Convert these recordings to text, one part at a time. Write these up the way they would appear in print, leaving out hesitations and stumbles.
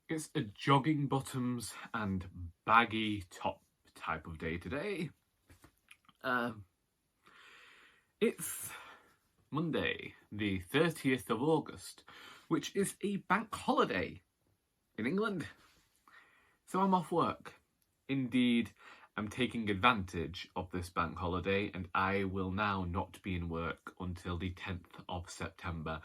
It's a jogging bottoms and baggy top type of day today. It's Monday, the 30th of August, which is a bank holiday in England. So I'm off work. Indeed, I'm taking advantage of this bank holiday, and I will now not be in work until the 10th of September.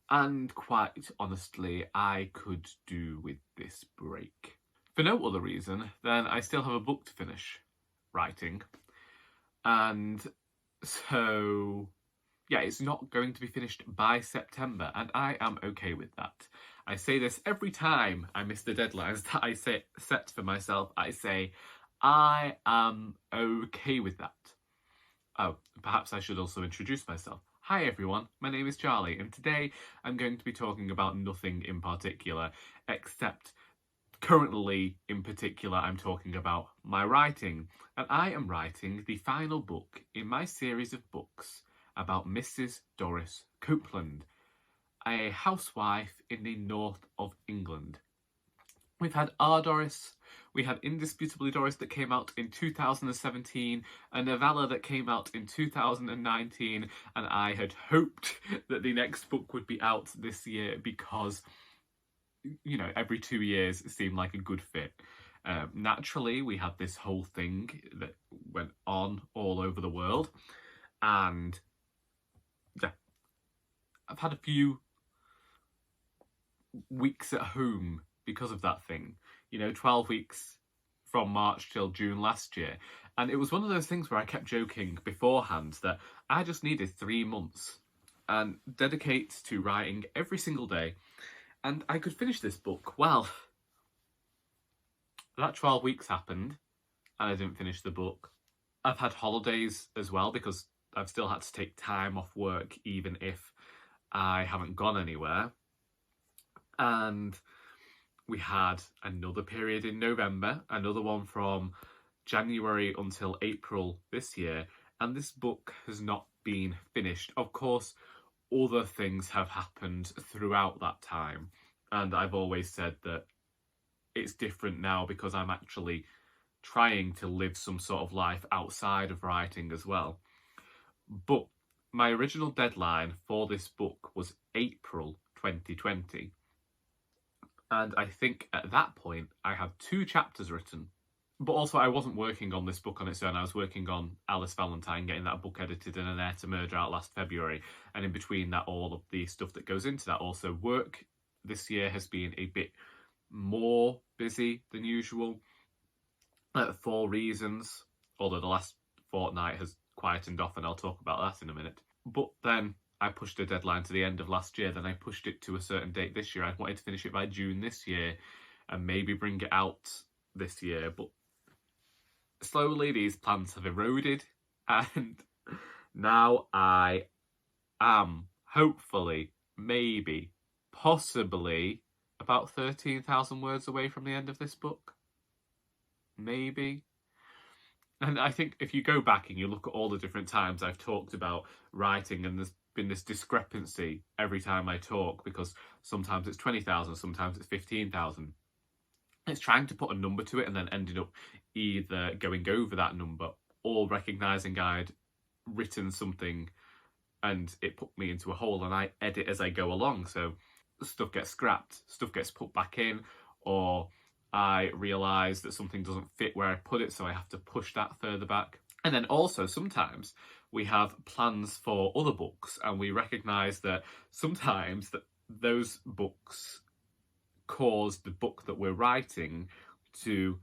And quite honestly, I could do with this break. For no other reason than I still have a book to finish writing. And so, yeah, it's not going to be finished by September, and I am okay with that. I say this every time I miss the deadlines that I set for myself. I say, I am okay with that. Oh, perhaps I should also introduce myself. Hi everyone, my name is Charlie, and today I'm going to be talking about nothing in particular, except currently in particular I'm talking about my writing. And I am writing the final book in my series of books about Mrs. Doris Copeland, a housewife in the north of England. We've had Our Doris, we had Indisputably Doris that came out in 2017, a novella that came out in 2019, and I had hoped that the next book would be out this year because, you know, every 2 years it seemed like a good fit. Naturally, we had this whole thing that went on all over the world, and yeah, I've had a few weeks at home because of that thing. You know, 12 weeks from March till June last year. And it was one of those things where I kept joking beforehand that I just needed 3 months and dedicate to writing every single day, and I could finish this book. Well, that 12 weeks happened and I didn't finish the book. I've had holidays as well because I've still had to take time off work even if I haven't gone anywhere. And we had another period in November, another one from January until April this year, and this book has not been finished. Of course, other things have happened throughout that time, and I've always said that it's different now because I'm actually trying to live some sort of life outside of writing as well. But my original deadline for this book was April 2020. And I think at that point I had 2 chapters written. But also I wasn't working on this book on its own. I was working on Alice Valentine, getting that book edited and an Heir to Murder out last February. And in between that, all of the stuff that goes into that. Also, work this year has been a bit more busy than usual for reasons. Although the last fortnight has quietened off, and I'll talk about that in a minute. But then I pushed a deadline to the end of last year, then I pushed it to a certain date this year. I wanted to finish it by June this year and maybe bring it out this year, but slowly these plans have eroded, and now I am hopefully, maybe, possibly about 13,000 words away from the end of this book. Maybe. And I think if you go back and you look at all the different times I've talked about writing, and there's been this discrepancy every time I talk, because sometimes it's 20,000, sometimes it's 15,000. It's trying to put a number to it and then ending up either going over that number or recognising I'd written something and it put me into a hole, and I edit as I go along. So stuff gets scrapped, stuff gets put back in, or I realise that something doesn't fit where I put it, so I have to push that further back. And then also sometimes we have plans for other books, and we recognise that sometimes that those books cause the book that we're writing to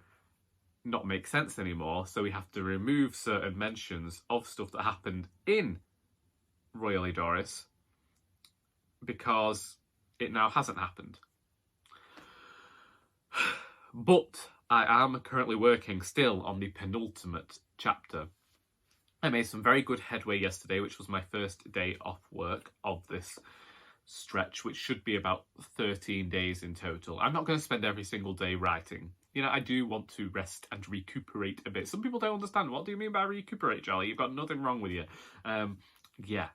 not make sense anymore, so we have to remove certain mentions of stuff that happened in Royally Doris because it now hasn't happened. But I am currently working still on the penultimate chapter. I made some very good headway yesterday, which was my first day off work of this stretch, which should be about 13 days in total. I'm not going to spend every single day writing. You know, I do want to rest and recuperate a bit. Some people don't understand. What do you mean by recuperate, Charlie? You've got nothing wrong with you. Yeah.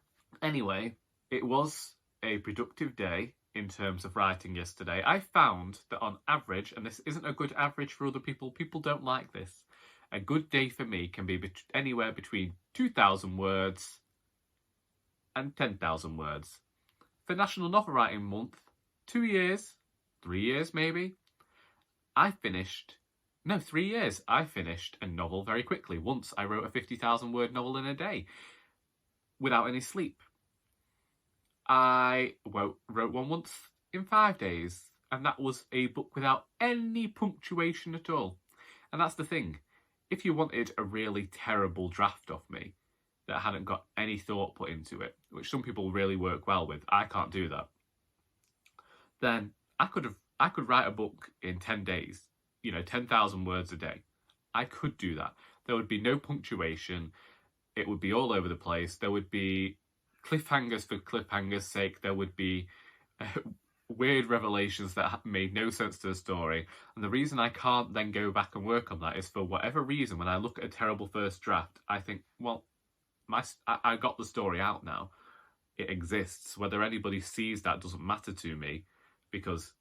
Anyway, it was a productive day in terms of writing yesterday. I found that on average, and this isn't a good average for other people, people don't like this, a good day for me can be anywhere between 2,000 words and 10,000 words. For National Novel Writing Month, 2 years, 3 years maybe, 3 years, I finished a novel very quickly. Once I wrote a 50,000 word novel in a day without any sleep. I wrote one once in 5 days, and that was a book without any punctuation at all. And that's the thing. If you wanted a really terrible draft of me that hadn't got any thought put into it, which some people really work well with, I can't do that, then I could write a book in 10 days, 10,000 words a day. I could do that. There would be no punctuation. It would be all over the place. There would be cliffhangers for cliffhangers' sake. There would be weird revelations that made no sense to the story. And the reason I can't then go back and work on that is, for whatever reason, when I look at a terrible first draft, I think, well, I got the story out now. It exists. Whether anybody sees that doesn't matter to me, because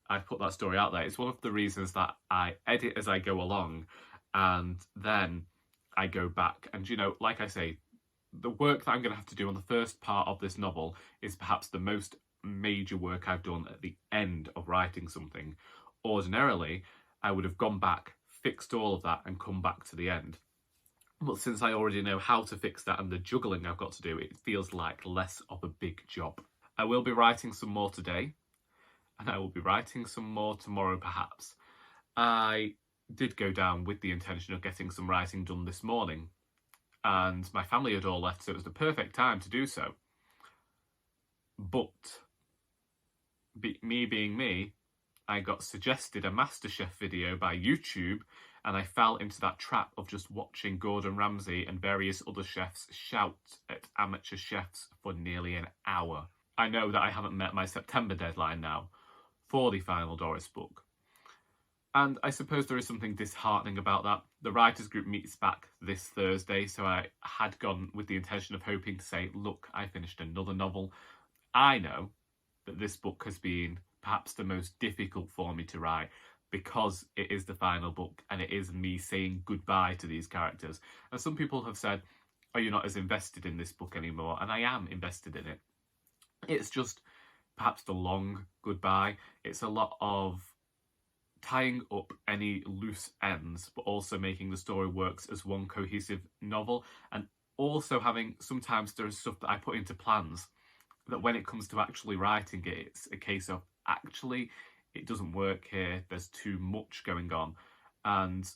I put that story out there. It's one of the reasons that I edit as I go along, and then I go back. And, like I say, the work that I'm going to have to do on the first part of this novel is perhaps the most major work I've done at the end of writing something. Ordinarily, I would have gone back, fixed all of that, and come back to the end. But since I already know how to fix that and the juggling I've got to do, it feels like less of a big job. I will be writing some more today, and I will be writing some more tomorrow perhaps. I did go down with the intention of getting some writing done this morning, and my family had all left, so it was the perfect time to do so. But, me being me, I got suggested a MasterChef video by YouTube, and I fell into that trap of just watching Gordon Ramsay and various other chefs shout at amateur chefs for nearly an hour. I know that I haven't met my September deadline now for the final Doris book. And I suppose there is something disheartening about that. The writers group meets back this Thursday, so I had gone with the intention of hoping to say, look, I finished another novel. I know that this book has been perhaps the most difficult for me to write, because it is the final book and it is me saying goodbye to these characters. And some people have said, are you not as invested in this book anymore? And I am invested in it. It's just perhaps the long goodbye. It's a lot of tying up any loose ends, but also making the story works as one cohesive novel. And also having, sometimes there is stuff that I put into plans that when it comes to actually writing it, it's a case of, actually, it doesn't work here. There's too much going on. And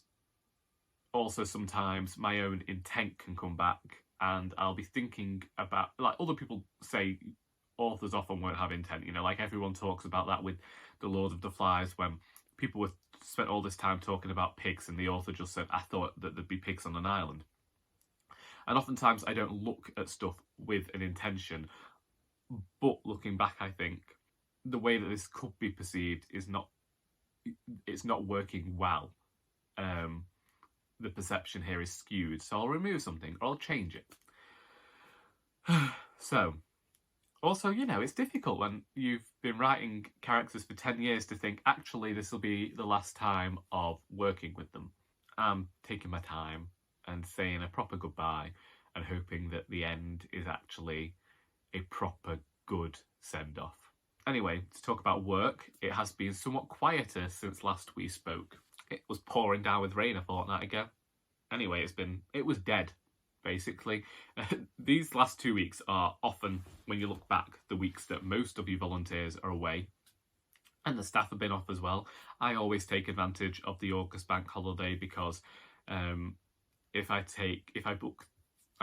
also sometimes my own intent can come back, and I'll be thinking about, like other people say, authors often won't have intent. Like everyone talks about that with The Lord of the Flies, when people were spent all this time talking about pigs and the author just said, I thought that there'd be pigs on an island. And oftentimes I don't look at stuff with an intention, but looking back, I think the way that this could be perceived is it's not working well. The perception here is skewed, so I'll remove something or I'll change it. So, also, it's difficult when you've been writing characters for 10 years to think, actually, this will be the last time of working with them. I'm taking my time and saying a proper goodbye and hoping that the end is actually a proper good send-off. Anyway, to talk about work, it has been somewhat quieter since last we spoke. It was pouring down with rain a fortnight ago. Anyway, it was dead, basically. These last 2 weeks are often, when you look back, the weeks that most of you volunteers are away. And the staff have been off as well. I always take advantage of the August bank holiday because I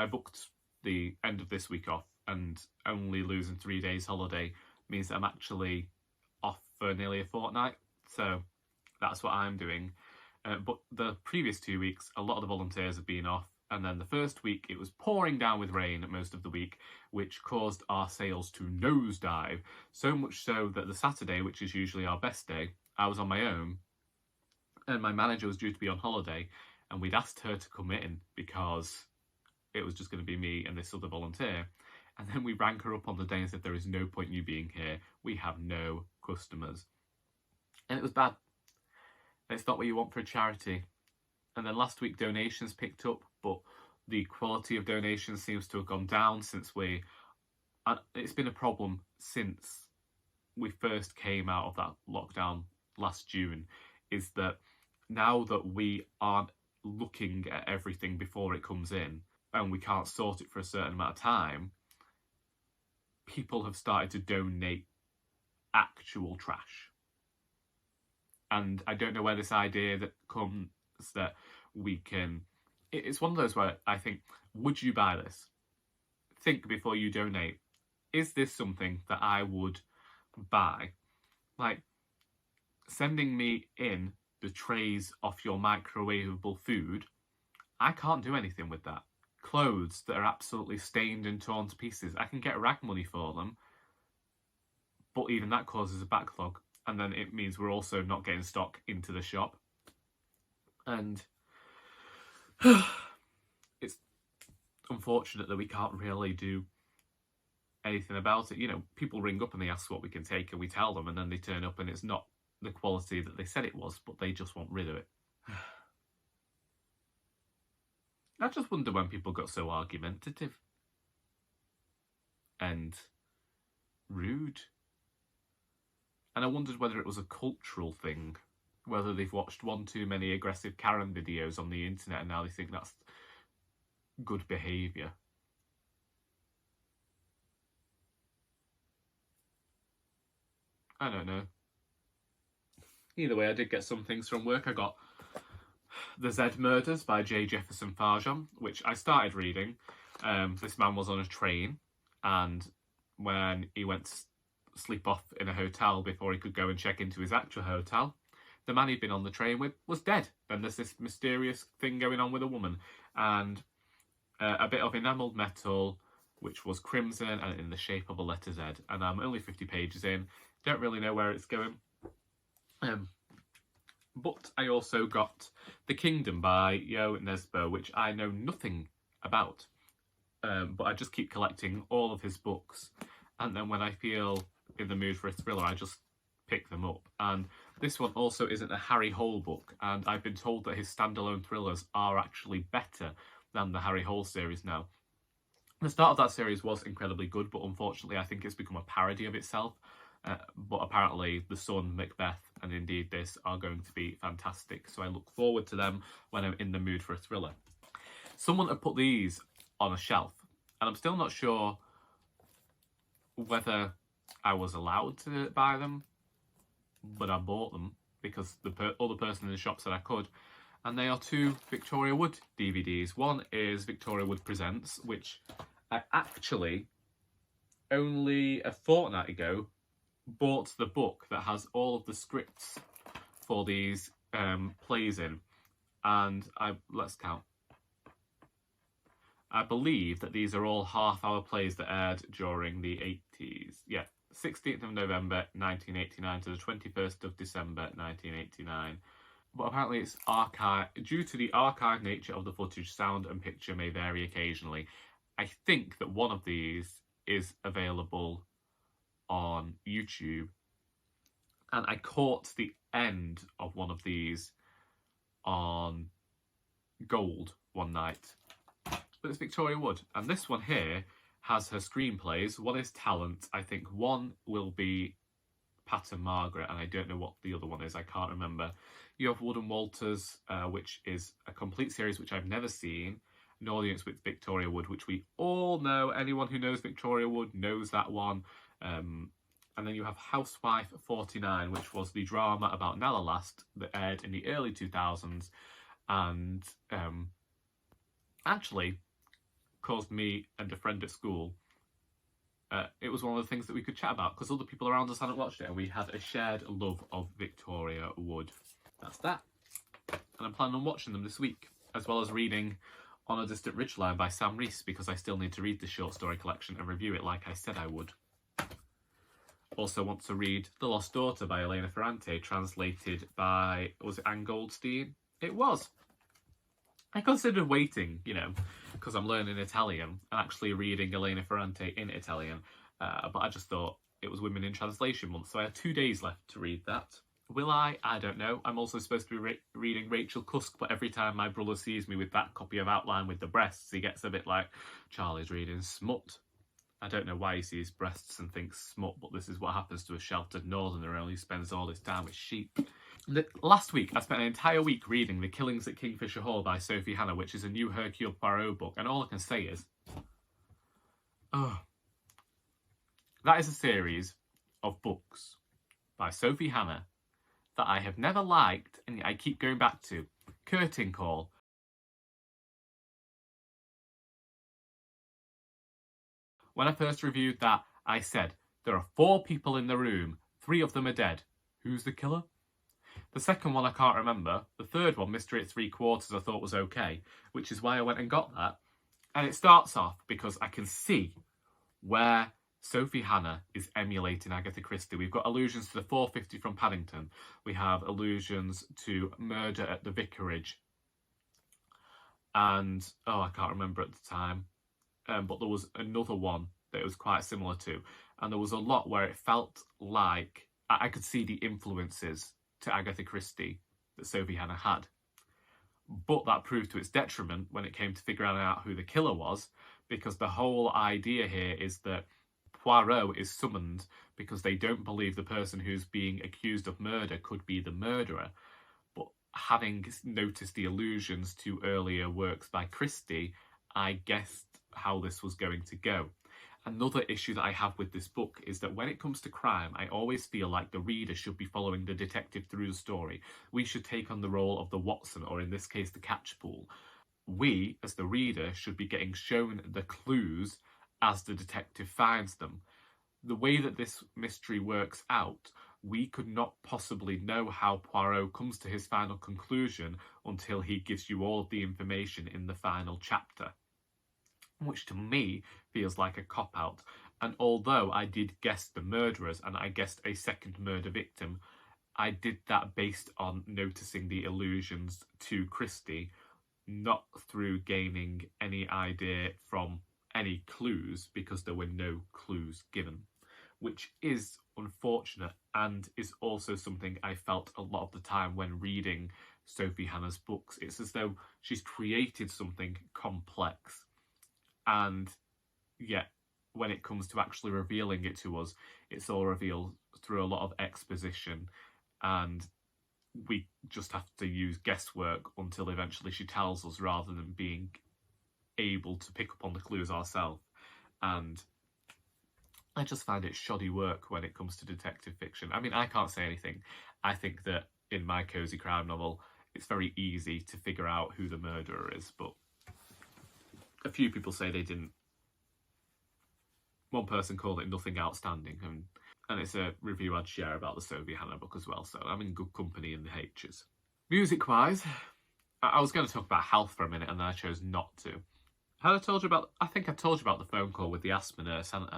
booked the end of this week off, and only losing 3 days holiday means that I'm actually off for nearly a fortnight. So that's what I'm doing. But the previous 2 weeks, a lot of the volunteers have been off. And then the first week, it was pouring down with rain most of the week, which caused our sales to nosedive. So much so that the Saturday, which is usually our best day, I was on my own. And my manager was due to be on holiday. And we'd asked her to come in because it was just going to be me and this other volunteer. And then we rang her up on the day and said, there is no point in you being here. We have no customers. And it was bad. It's not what you want for a charity. And then last week donations picked up, but the quality of donations seems to have gone down since it's been a problem since we first came out of that lockdown last June, is that now that we aren't looking at everything before it comes in and we can't sort it for a certain amount of time, people have started to donate actual trash. And I don't know where this idea that comes that we can... It's one of those where I think, would you buy this? Think before you donate. Is this something that I would buy? Like, sending me in the trays off your microwavable food, I can't do anything with that. Clothes that are absolutely stained and torn to pieces, I can get rag money for them, but even that causes a backlog, and then it means we're also not getting stock into the shop. And it's unfortunate that we can't really do anything about it. You know, people ring up and they ask what we can take and we tell them, and then they turn up and it's not the quality that they said it was, but they just want rid of it. I just wonder when people got so argumentative and rude. And I wondered whether it was a cultural thing, whether they've watched one too many aggressive Karen videos on the internet and now they think that's good behaviour. I don't know. Either way, I did get some things from work. I got The Z Murders by Jefferson Farjeon, which I started reading. This man was on a train, and when he went to sleep off in a hotel before he could go and check into his actual hotel, the man he'd been on the train with was dead. Then there's this mysterious thing going on with a woman, and a bit of enamelled metal, which was crimson and in the shape of a letter Z. And I'm only 50 pages in, don't really know where it's going. But I also got The Kingdom by Nesbo, which I know nothing about. But I just keep collecting all of his books. And then when I feel in the mood for a thriller, I just pick them up. And this one also isn't a Harry Hole book. And I've been told that his standalone thrillers are actually better than the Harry Hole series now. The start of that series was incredibly good, but unfortunately I think it's become a parody of itself. But apparently The Sun, Macbeth, and indeed this are going to be fantastic. So I look forward to them when I'm in the mood for a thriller. Someone had put these on a shelf, and I'm still not sure whether I was allowed to buy them, but I bought them because the other person in the shop said I could. And they are two Victoria Wood DVDs. One is Victoria Wood Presents, which I actually, only a fortnight ago, bought the book that has all of the scripts for these plays in. And let's count. I believe that these are all half-hour plays that aired during the 80s. Yeah, 16th of November 1989 to the 21st of December 1989. But apparently it's due to the archived nature of the footage, sound and picture may vary occasionally. I think that one of these is available on YouTube, and I caught the end of one of these on Gold one night. But it's Victoria Wood, and this one here has her screenplays. One is Talent, I think one will be Pat and Margaret, and I don't know what the other one is, I can't remember. You have Wood and Walters, which is a complete series which I've never seen. An Audience with Victoria Wood, which we all know. Anyone who knows Victoria Wood knows that one. And then you have Housewife 49, which was the drama about Nella Last that aired in the early 2000s, and actually caused me and a friend at school. It was one of the things that we could chat about because other people around us hadn't watched it, and we had a shared love of Victoria Wood. That's that. And I'm planning on watching them this week, as well as reading On a Distant Ridgeline by Sam Reese, because I still need to read the short story collection and review it like I said I would. Also want to read The Lost Daughter by Elena Ferrante, translated by, was it Anne Goldstein? It was. I considered waiting, because I'm learning Italian and actually reading Elena Ferrante in Italian. But I just thought it was Women in Translation Month, so I had 2 days left to read that. Will I? I don't know. I'm also supposed to be reading Rachel Cusk, but every time my brother sees me with that copy of Outline with the breasts, he gets a bit like, Charlie's reading smut. I don't know why he sees breasts and thinks smut, but this is what happens to a sheltered northerner who spends all his time with sheep. Last week, I spent an entire week reading The Killings at Kingfisher Hall by Sophie Hannah, which is a new Hercule Poirot book, and all I can say is, oh, that is a series of books by Sophie Hannah that I have never liked and I keep going back to. Curtain Call. When I first reviewed that, I said, there are 4 people in the room, 3 of them are dead. Who's the killer? The second one I can't remember. The third one, Mystery at 3/4, I thought was okay, which is why I went and got that. And it starts off because I can see where Sophie Hannah is emulating Agatha Christie. We've got allusions to the 450 from Paddington. We have allusions to Murder at the Vicarage. And, I can't remember at the time. But there was another one that it was quite similar to. And there was a lot where it felt like I could see the influences to Agatha Christie that Sophie Hannah had. But that proved to its detriment when it came to figuring out who the killer was, because the whole idea here is that Poirot is summoned because they don't believe the person who's being accused of murder could be the murderer. But having noticed the allusions to earlier works by Christie, I guessed how this was going to go. Another issue that I have with this book is that when it comes to crime, I always feel like the reader should be following the detective through the story. We should take on the role of the Watson, or in this case, the Catchpool. We, as the reader, should be getting shown the clues as the detective finds them. The way that this mystery works out, we could not possibly know how Poirot comes to his final conclusion until he gives you all of the information in the final chapter, which to me feels like a cop-out. And although I did guess the murderers and I guessed a second murder victim, I did that based on noticing the allusions to Christie, not through gaining any idea from any clues, because there were no clues given, which is unfortunate and is also something I felt a lot of the time when reading Sophie Hannah's books. It's as though she's created something complex, and yet when it comes to actually revealing it to us, it's all revealed through a lot of exposition, and we just have to use guesswork until eventually she tells us, rather than being able to pick up on the clues ourselves. And I just find it shoddy work when it comes to detective fiction. I mean, I can't say anything. I think that in my cozy crime novel, it's very easy to figure out who the murderer is, but a few people say they didn't. One person called it nothing outstanding, and it's a review I'd share about the Sophie Hannah book as well, so I'm in good company in the H's. Music-wise, I was going to talk about health for a minute, and then I chose not to. I think I told you about the phone call with the asthma nurse, hadn't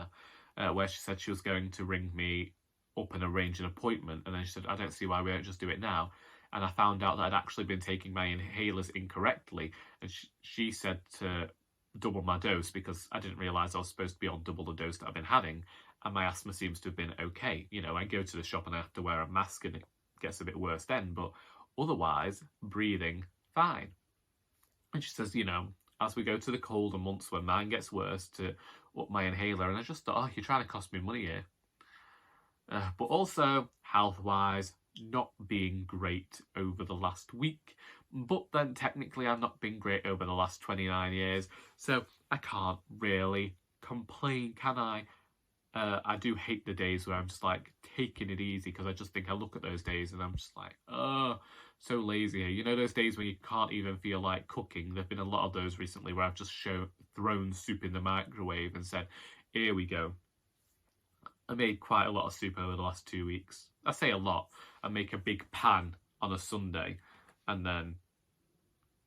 I? Where she said she was going to ring me up and arrange an appointment, and then she said, I don't see why we don't just do it now. And I found out that I'd actually been taking my inhalers incorrectly, and she said to double my dose, because I didn't realise I was supposed to be on double the dose that I've been having, and my asthma seems to have been okay. You know, I go to the shop and I have to wear a mask and it gets a bit worse then, but otherwise, breathing fine. And she says, you know, as we go to the colder months when mine gets worse, to up my inhaler. And I just thought, you're trying to cost me money here. But also, health-wise, not being great over the last week. But then technically I've not been great over the last 29 years. So I can't really complain, can I? I do hate the days where I'm just like taking it easy, because I just think I look at those days and I'm just like, so lazy here. You know, those days when you can't even feel like cooking. There've been a lot of those recently where I've just thrown soup in the microwave and said, here we go. I made quite a lot of soup over the last 2 weeks. I say a lot. I make a big pan on a Sunday and then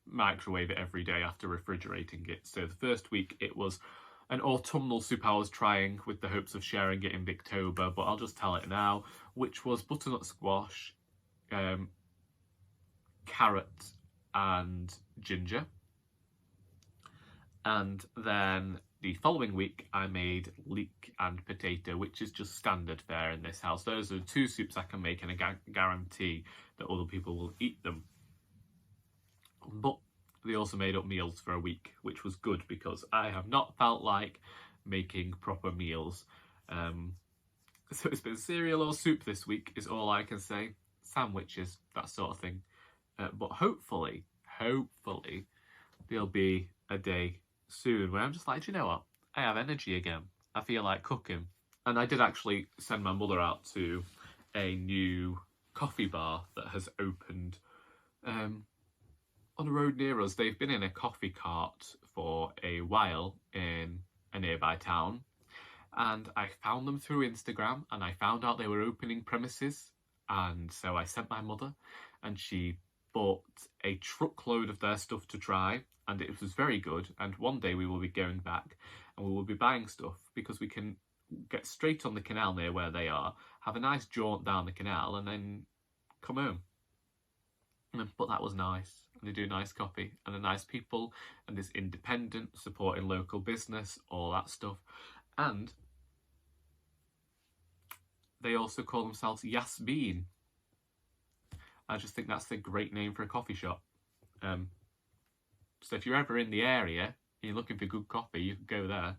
microwave it every day after refrigerating it. So the first week it was an autumnal soup I was trying with the hopes of sharing it in Victober, but I'll just tell it now, which was butternut squash, carrot and ginger. And then the following week I made leek and potato, which is just standard fare in this house. Those are 2 soups I can make and I guarantee that other people will eat them. But they also made up meals for a week, which was good because I have not felt like making proper meals. So it's been cereal or soup this week is all I can say. Sandwiches, that sort of thing. But hopefully, there'll be a day soon where I'm just like, do you know what? I have energy again. I feel like cooking. And I did actually send my mother out to a new coffee bar that has opened on a road near us. They've been in a coffee cart for a while in a nearby town. And I found them through Instagram and I found out they were opening premises. And so I sent my mother and she bought a truckload of their stuff to try, and it was very good. And one day we will be going back and we will be buying stuff because we can get straight on the canal near where they are, have a nice jaunt down the canal and then come home. But that was nice. And they do nice coffee and they're nice people and it's independent, supporting local business, all that stuff. And they also call themselves Yasmin. I just think that's a great name for a coffee shop. So if you're ever in the area and you're looking for good coffee, you can go there.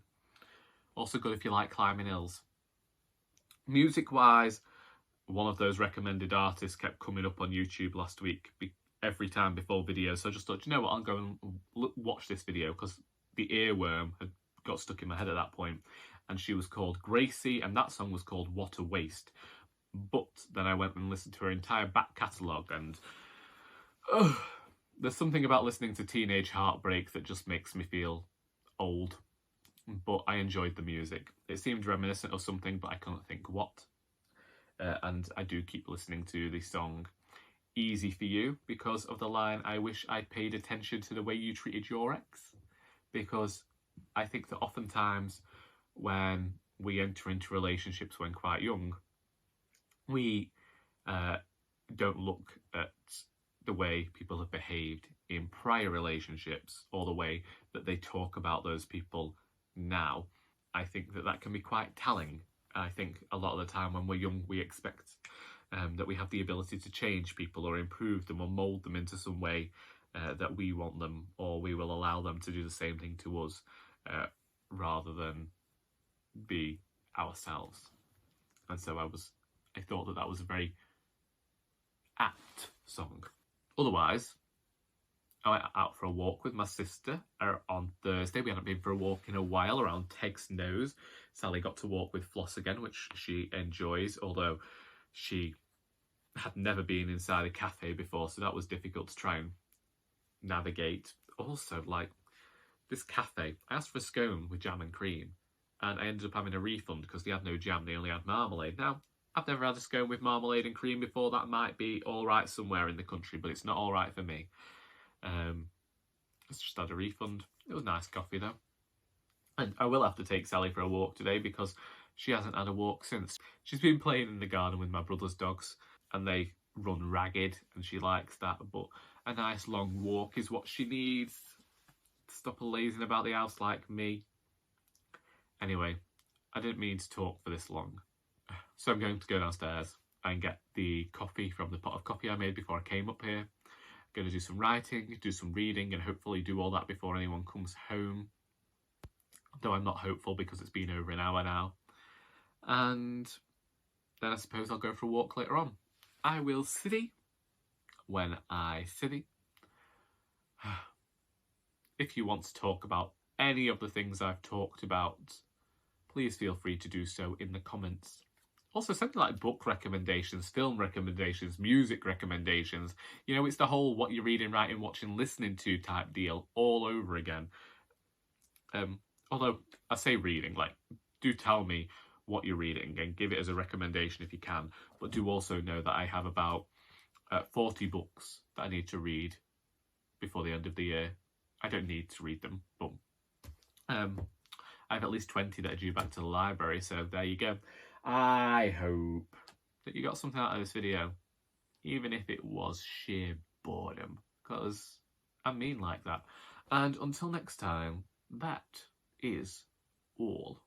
Also good if you like climbing hills. Music-wise, one of those recommended artists kept coming up on YouTube last week every time before videos. So I just thought, you know what, I'll go and watch this video because the earworm had got stuck in my head at that point. And she was called Gracie, and that song was called What a Waste. But then I went and listened to her entire back catalogue, and there's something about listening to Teenage Heartbreak that just makes me feel old. But I enjoyed the music. It seemed reminiscent of something, but I couldn't think what. And I do keep listening to the song Easy For You because of the line, I wish I'd paid attention to the way you treated your ex. Because I think that oftentimes when we enter into relationships when quite young, we don't look at the way people have behaved in prior relationships or the way that they talk about those people now. I think that can be quite telling. I think a lot of the time when we're young, we expect that we have the ability to change people or improve them or mould them into some way that we want them, or we will allow them to do the same thing to us rather than be ourselves. And so I thought that was a very apt song. Otherwise, I went out for a walk with my sister on Thursday. We hadn't been for a walk in a while around Teg's Nose. Sally got to walk with Floss again, which she enjoys, although she had never been inside a cafe before, so that was difficult to try and navigate. Also, like, this cafe, I asked for a scone with jam and cream, and I ended up having a refund because they had no jam, they only had marmalade. Now, I've never had a scone with marmalade and cream before. That might be all right somewhere in the country, but it's not all right for me. It's just had a refund. It was nice coffee though. And I will have to take Sally for a walk today because she hasn't had a walk since. She's been playing in the garden with my brother's dogs and they run ragged and she likes that, but a nice long walk is what she needs to stop lazing about the house like me. Anyway, I didn't mean to talk for this long. So I'm going to go downstairs and get the coffee from the pot of coffee I made before I came up here. I'm going to do some writing, do some reading, and hopefully do all that before anyone comes home. Though I'm not hopeful because it's been over an hour now. And then I suppose I'll go for a walk later on. I will city when I city. If you want to talk about any of the things I've talked about, please feel free to do so in the comments. Also, something like book recommendations, film recommendations, music recommendations. You know, it's the whole what you're reading, writing, watching, listening to type deal all over again. Although, I say reading, like, do tell me what you're reading and give it as a recommendation if you can. But do also know that I have about 40 books that I need to read before the end of the year. I don't need to read them, but I have at least 20 that are due back to the library, so there you go. I hope that you got something out of this video, even if it was sheer boredom, because I mean like that. And until next time, that is all.